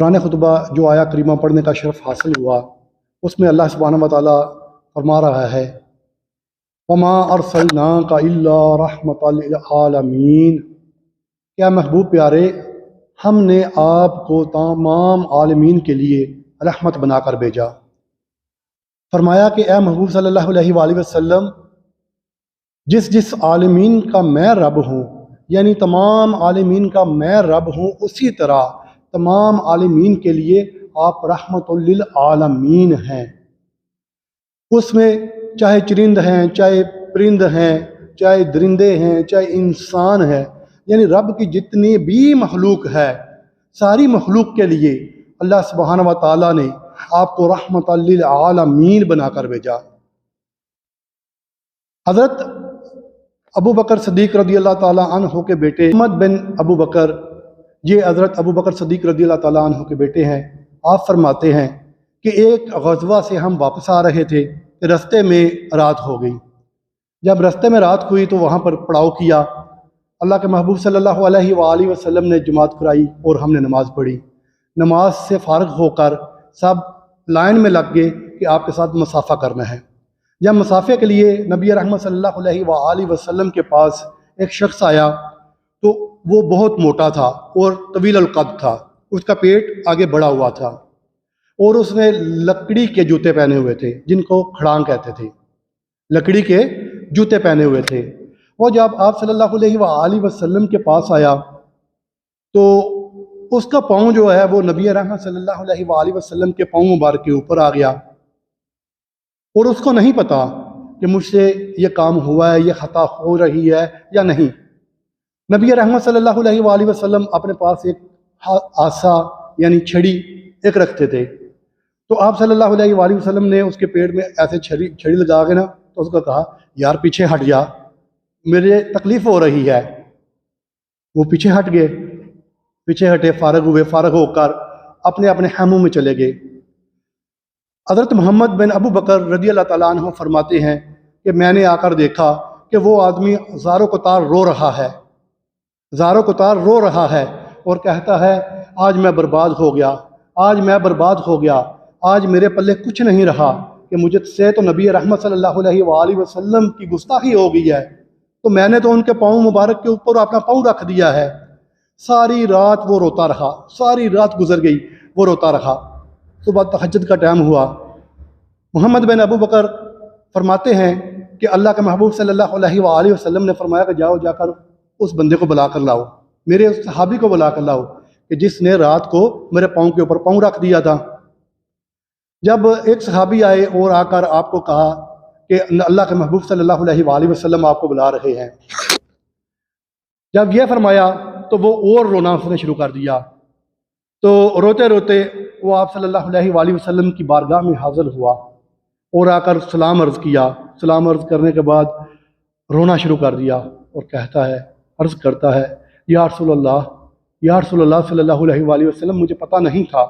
قرآن خطبہ جو آیا کریمہ پڑھنے کا شرف حاصل ہوا، اس میں اللہ سبحانہ وتعالیٰ فرما رہا ہے وَمَا أَرْسَلْنَاكَ إِلَّا رَحْمَةً لِلْعَالَمِينَ، کیا محبوب پیارے، ہم نے آپ کو تمام عالمین کے لیے رحمت بنا کر بھیجا۔ فرمایا کہ اے محبوب صلی اللہ علیہ وآلہ وسلم، جس عالمین کا میں رب ہوں، یعنی تمام عالمین کا میں رب ہوں، اسی طرح تمام عالمین کے لیے آپ رحمت للعالمین ہیں۔ اس میں چاہے چرند ہیں، چاہے پرند ہیں، چاہے درندے ہیں، چاہے انسان ہے، یعنی رب کی جتنی بھی مخلوق ہے، ساری مخلوق کے لیے اللہ سبحانہ و تعالیٰ نے آپ کو رحمت للعالمین بنا کر بھیجا۔ حضرت ابو بکر صدیق رضی اللہ تعالیٰ عنہ کے بیٹے محمد بن ابو بکر، یہ حضرت ابو بکر صدیق رضی اللہ تعالیٰ عنہ کے بیٹے ہیں۔ آپ فرماتے ہیں کہ ایک غزوہ سے ہم واپس آ رہے تھے، رستے میں رات ہو گئی۔ جب رستے میں رات ہوئی تو وہاں پر پڑاؤ کیا۔ اللہ کے محبوب صلی اللہ علیہ وآلہ وسلم نے جماعت کرائی اور ہم نے نماز پڑھی۔ نماز سے فارغ ہو کر سب لائن میں لگ گئے کہ آپ کے ساتھ مصافحہ کرنا ہے۔ جب مصافحے کے لیے نبی رحمت صلی اللہ علیہ وآلہ وسلم کے پاس ایک شخص آیا تو وہ بہت موٹا تھا اور طویل القد تھا، اس کا پیٹ آگے بڑھا ہوا تھا، اور اس نے لکڑی کے جوتے پہنے ہوئے تھے جن کو کھڑانگ کہتے تھے، لکڑی کے جوتے پہنے ہوئے تھے۔ وہ جب آپ صلی اللہ علیہ وآلہ وسلم کے پاس آیا تو اس کا پاؤں جو ہے وہ نبی رحمت صلی اللہ علیہ وآلہ وسلم کے پاؤں مبارک کے اوپر آ گیا، اور اس کو نہیں پتا کہ مجھ سے یہ کام ہوا ہے، یہ خطا ہو رہی ہے یا نہیں۔ نبی رحمت صلی اللہ علیہ وآلہ وسلم اپنے پاس ایک آسا یعنی چھڑی ایک رکھتے تھے، تو آپ صلی اللہ علیہ وآلہ وسلم نے اس کے پیٹ میں ایسے چھڑی لگا کے نا تو اس کو کہا یار پیچھے ہٹ جا، میرے تکلیف ہو رہی ہے۔ وہ پیچھے ہٹ گئے، پیچھے ہٹے، فارغ ہوئے، فارغ ہو کر اپنے اپنے خیموں میں چلے گئے۔ حضرت محمد بن ابو بکر رضی اللہ تعالیٰ عنہ فرماتے ہیں کہ میں نے آ کر دیکھا کہ وہ آدمی زاروں کتار رو رہا ہے، زاروں کتار رو رہا ہے اور کہتا ہے آج میں برباد ہو گیا، آج میں برباد ہو گیا، آج میرے پلے کچھ نہیں رہا کہ مجھ سے تو نبی رحمت صلی اللہ علیہ وآلہ وسلم کی گستاخی ہو گئی ہے، تو میں نے تو ان کے پاؤں مبارک کے اوپر اپنا پاؤں رکھ دیا ہے۔ ساری رات وہ روتا رہا، ساری رات گزر گئی، وہ روتا رہا۔ صبح تہجد کا ٹائم ہوا۔ محمد بن ابو بکر فرماتے ہیں کہ اللہ کے محبوب صلی اللہ علیہ وآلہ وسلم نے فرمایا کہ جاؤ جا کر اس بندے کو بلا کر لاؤ، میرے اس صحابی کو بلا کر لاؤ کہ جس نے رات کو میرے پاؤں کے اوپر پاؤں رکھ دیا تھا۔ جب ایک صحابی آئے اور آ کر آپ کو کہا کہ اللہ کے محبوب صلی اللہ علیہ وآلہ وسلم آپ کو بلا رہے ہیں، جب یہ فرمایا تو وہ اور رونا اس نے شروع کر دیا۔ تو روتے روتے وہ آپ صلی اللہ علیہ وآلہ وسلم کی بارگاہ میں حاضر ہوا اور آ کر سلام عرض کیا۔ سلام عرض کرنے کے بعد رونا شروع کر دیا اور کہتا ہے، عرض کرتا ہے یا رسول اللہ، یا رسول اللہ صلی اللہ علیہ وآلہ وسلم، مجھے پتہ نہیں تھا،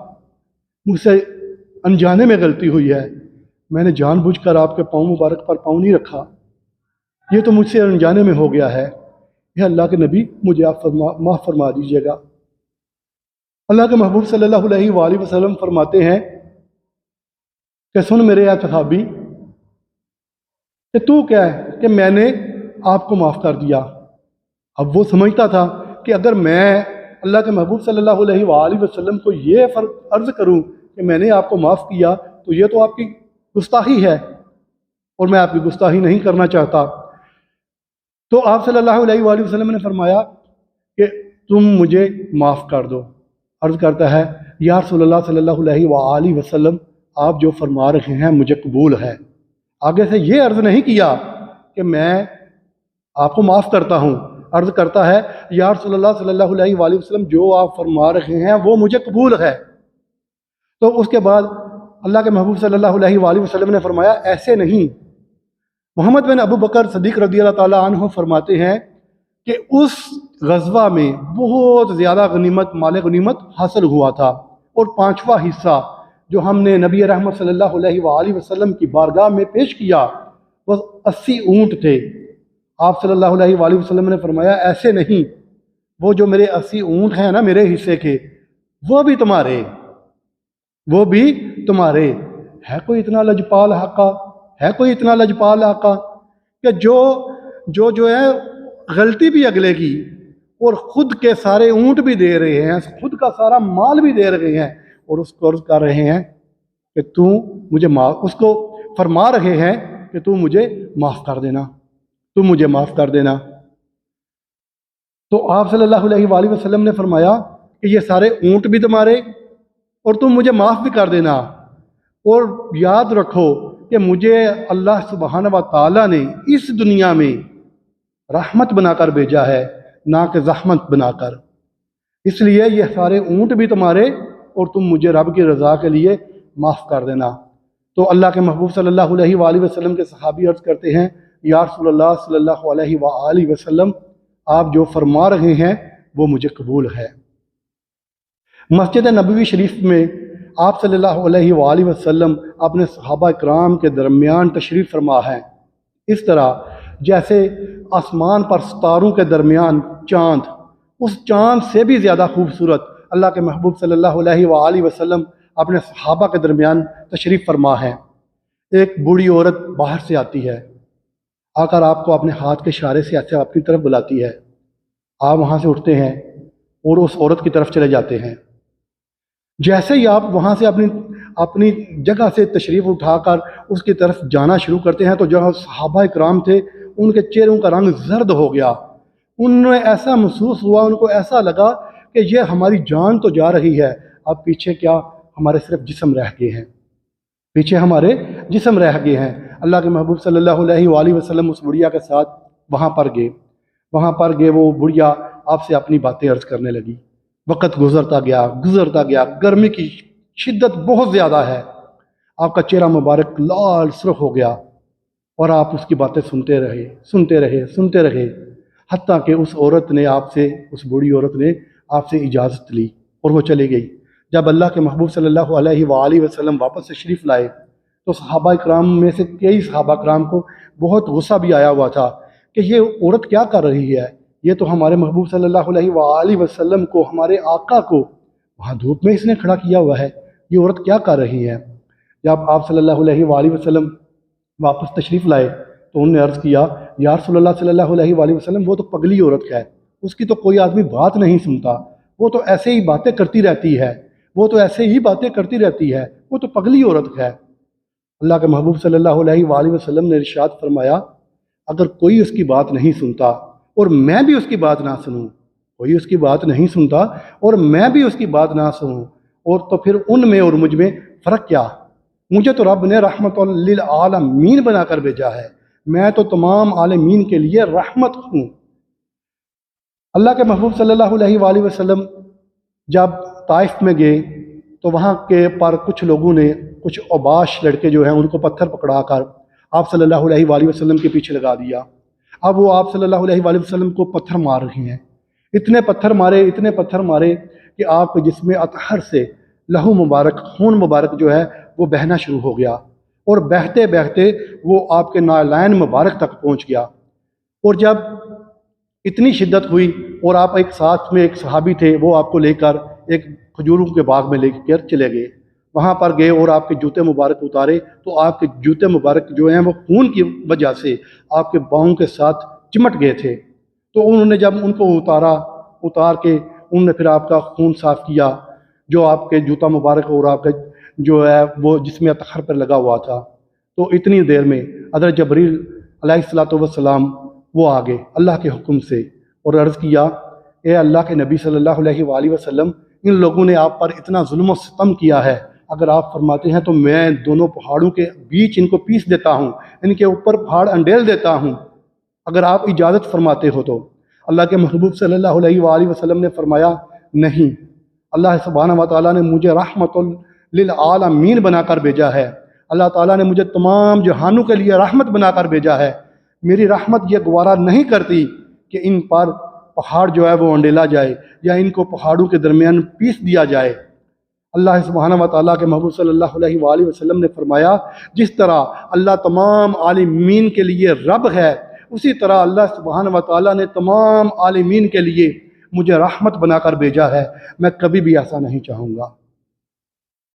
مجھ سے انجانے میں غلطی ہوئی ہے، میں نے جان بوجھ کر آپ کے پاؤں مبارک پر پاؤں نہیں رکھا، یہ تو مجھ سے انجانے میں ہو گیا ہے، یہ اللہ کے نبی مجھے آپ معاف فرما دیجیے گا۔ اللہ کے محبوب صلی اللہ علیہ وآلہ وسلم فرماتے ہیں کہ سن میرے اے صحابی، کہ تو کیا ہے کہ میں نے آپ کو معاف کر دیا۔ اب وہ سمجھتا تھا کہ اگر میں اللہ کے محبوب صلی اللہ علیہ وآلہ وسلم کو یہ عرض کروں کہ میں نے آپ کو معاف کیا تو یہ تو آپ کی گستاخی ہے، اور میں آپ کی گستاخی نہیں کرنا چاہتا۔ تو آپ صلی اللہ علیہ وآلہ وسلم نے فرمایا کہ تم مجھے معاف کر دو۔ عرض کرتا ہے یا رسول اللہ صلی اللہ علیہ وآلہ وسلم، آپ جو فرما رہے ہیں مجھے قبول ہے۔ آگے سے یہ عرض نہیں کیا کہ میں آپ کو معاف کرتا ہوں، عرض کرتا ہے یا رسول اللہ صلی اللہ علیہ وآلہ وسلم، جو آپ فرما رہے ہیں وہ مجھے قبول ہے۔ تو اس کے بعد اللہ کے محبوب صلی اللہ علیہ وآلہ وسلم نے فرمایا ایسے نہیں۔ محمد بن ابو بکر صدیق رضی اللہ تعالیٰ عنہ فرماتے ہیں کہ اس غزوہ میں بہت زیادہ غنیمت، مال غنیمت حاصل ہوا تھا، اور 5واں حصہ جو ہم نے نبی رحمت صلی اللہ علیہ وآلہ وسلم کی بارگاہ میں پیش کیا وہ 80 اونٹ تھے۔ آپ صلی اللہ علیہ وآلہ وسلم نے فرمایا ایسے نہیں، وہ جو میرے 80 اونٹ ہیں نا میرے حصے کے، وہ بھی تمہارے، وہ بھی تمہارے۔ ہے کوئی اتنا لجپال آقا؟ ہے کوئی اتنا لجپال آقا کہ جو ہے غلطی بھی اگلے کی اور خود کے سارے اونٹ بھی دے رہے ہیں، خود کا سارا مال بھی دے رہے ہیں، اور اس کو عرض کر رہے ہیں کہ تو مجھے معاف، اس کو فرما رہے ہیں کہ تو مجھے معاف کر دینا، تو مجھے معاف کر دینا۔ تو آپ صلی اللہ علیہ وآلہ وسلم نے فرمایا کہ یہ سارے اونٹ بھی تمہارے اور تم مجھے معاف بھی کر دینا، اور یاد رکھو کہ مجھے اللہ سبحانہ و تعالیٰ نے اس دنیا میں رحمت بنا کر بھیجا ہے، نہ کہ زحمت بنا کر، اس لیے یہ سارے اونٹ بھی تمہارے اور تم مجھے رب کی رضا کے لیے معاف کر دینا۔ تو اللہ کے محبوب صلی اللہ علیہ وآلہ وسلم کے صحابی عرض کرتے ہیں، یا رسول اللہ صلی اللہ علیہ وآلہ وسلم، آپ جو فرما رہے ہیں وہ مجھے قبول ہے۔ مسجد نبوی شریف میں آپ صلی اللہ علیہ وآلہ وسلم اپنے صحابہ اکرام کے درمیان تشریف فرما ہے، اس طرح جیسے آسمان پر ستاروں کے درمیان چاند، اس چاند سے بھی زیادہ خوبصورت اللہ کے محبوب صلی اللہ علیہ وآلہ وسلم اپنے صحابہ کے درمیان تشریف فرما ہے۔ ایک بوڑھی عورت باہر سے آتی ہے، آ کر آپ کو اپنے ہاتھ کے اشارے سے ایسے اپنی طرف بلاتی ہے، آپ وہاں سے اٹھتے ہیں اور اس عورت کی طرف چلے جاتے ہیں۔ جیسے ہی آپ وہاں سے اپنی جگہ سے تشریف اٹھا کر اس کی طرف جانا شروع کرتے ہیں تو جو صحابہ اکرام تھے ان کے چہروں کا رنگ زرد ہو گیا، انہیں ایسا محسوس ہوا، ان کو ایسا لگا کہ یہ ہماری جان تو جا رہی ہے، اب پیچھے کیا ہمارے صرف جسم رہ گئے ہیں، پیچھے ہمارے جسم رہ گئے ہیں۔ اللہ کے محبوب صلی اللہ علیہ وآلہ وسلم اس بڑھیا کے ساتھ وہاں پر گئے، وہ بڑھیا آپ سے اپنی باتیں عرض کرنے لگی۔ وقت گزرتا گیا، گرمی کی شدت بہت زیادہ ہے، آپ کا چہرہ مبارک لال سرخ ہو گیا اور آپ اس کی باتیں سنتے رہے حتیٰ کہ اس بوڑھی عورت نے آپ سے اجازت لی اور وہ چلی گئی۔ جب اللہ کے محبوب صلی اللہ علیہ وآلہ وسلم واپس تشریف لائے تو صحابہ اکرام میں سے کئی صحابہ اکرام کو بہت غصہ بھی آیا ہوا تھا کہ یہ عورت کیا کر رہی ہے، یہ تو ہمارے محبوب صلی اللہ علیہ وآلہ وسلم کو، ہمارے آقا کو وہاں دھوپ میں اس نے کھڑا کیا ہوا ہے، یہ عورت کیا کر رہی ہے۔ جب آپ صلی اللہ علیہ وآلہ وسلم واپس تشریف لائے تو انہوں نے عرض کیا، یا رسول اللہ صلی اللہ علیہ وآلہ وسلم، وہ تو پگلی عورت ہے، اس کی تو کوئی آدمی بات نہیں سنتا، وہ تو ایسے ہی باتیں کرتی رہتی ہے، وہ تو پگلی عورت ہے۔ اللہ کے محبوب صلی اللہ علیہ وآلہ وسلم نے ارشاد فرمایا، اگر کوئی اس کی بات نہیں سنتا اور میں بھی اس کی بات نہ سنوں، کوئی اس کی بات نہیں سنتا اور میں بھی اس کی بات نہ سنوں، اور تو پھر ان میں اور مجھ میں فرق کیا؟ مجھے تو رب نے رحمت للعالمین بنا کر بھیجا ہے، میں تو تمام عالمین کے لیے رحمت ہوں۔ اللہ کے محبوب صلی اللہ علیہ وآلہ وسلم جب طائف میں گئے تو وہاں کے پر کچھ لوگوں نے، کچھ اوباش لڑکے جو ہیں، ان کو پتھر پکڑا کر آپ صلی اللہ علیہ وآلہ وسلم کے پیچھے لگا دیا۔ اب وہ آپ صلی اللہ علیہ وآلہ وسلم کو پتھر مار رہے ہیں، اتنے پتھر مارے کہ آپ کے جسم اطہر سے لہو مبارک، خون مبارک جو ہے وہ بہنا شروع ہو گیا، اور بہتے بہتے وہ آپ کے نالین مبارک تک پہنچ گیا۔ اور جب اتنی شدت ہوئی اور آپ ایک ساتھ میں ایک صحابی تھے، وہ آپ کو لے کر ایک کھجوروں کے باغ میں لے کر چلے گئے، وہاں پر گئے اور آپ کے جوتے مبارک اتارے تو آپ کے جوتے مبارک جو ہیں وہ خون کی وجہ سے آپ کے پاؤں کے ساتھ چمٹ گئے تھے۔ تو انہوں نے جب ان کو اتار کے انہوں نے پھر آپ کا خون صاف کیا جو آپ کے جوتا مبارک اور آپ کا جو ہے وہ جسم اطہر پر لگا ہوا تھا۔ تو اتنی دیر میں حضرت جبریل علیہ السلام وہ آگے اللہ کے حکم سے اور عرض کیا، اے اللہ کے نبی صلی اللہ علیہ وآلہ وسلم، ان لوگوں نے آپ پر اتنا ظلم و ستم کیا ہے، اگر آپ فرماتے ہیں تو میں دونوں پہاڑوں کے بیچ ان کو پیس دیتا ہوں، ان کے اوپر پہاڑ انڈیل دیتا ہوں، اگر آپ اجازت فرماتے ہو تو۔ اللہ کے محبوب صلی اللہ علیہ وآلہ وسلم نے فرمایا، نہیں، اللہ سبحانہ و تعالیٰ نے مجھے رحمت للعالمین بنا کر بھیجا ہے، اللہ تعالیٰ نے مجھے تمام جہانوں کے لیے رحمت بنا کر بھیجا ہے، میری رحمت یہ گوارا نہیں کرتی کہ ان پر پہاڑ جو ہے وہ انڈیلا جائے یا ان کو پہاڑوں کے درمیان پیس دیا جائے۔ اللہ سبحانہ و تعالیٰ کے محبوب صلی اللہ علیہ وآلہ وسلم نے فرمایا، جس طرح اللہ تمام عالمین کے لیے رب ہے، اسی طرح اللہ سبحانہ و تعالیٰ نے تمام عالمین کے لیے مجھے رحمت بنا کر بھیجا ہے، میں کبھی بھی ایسا نہیں چاہوں گا۔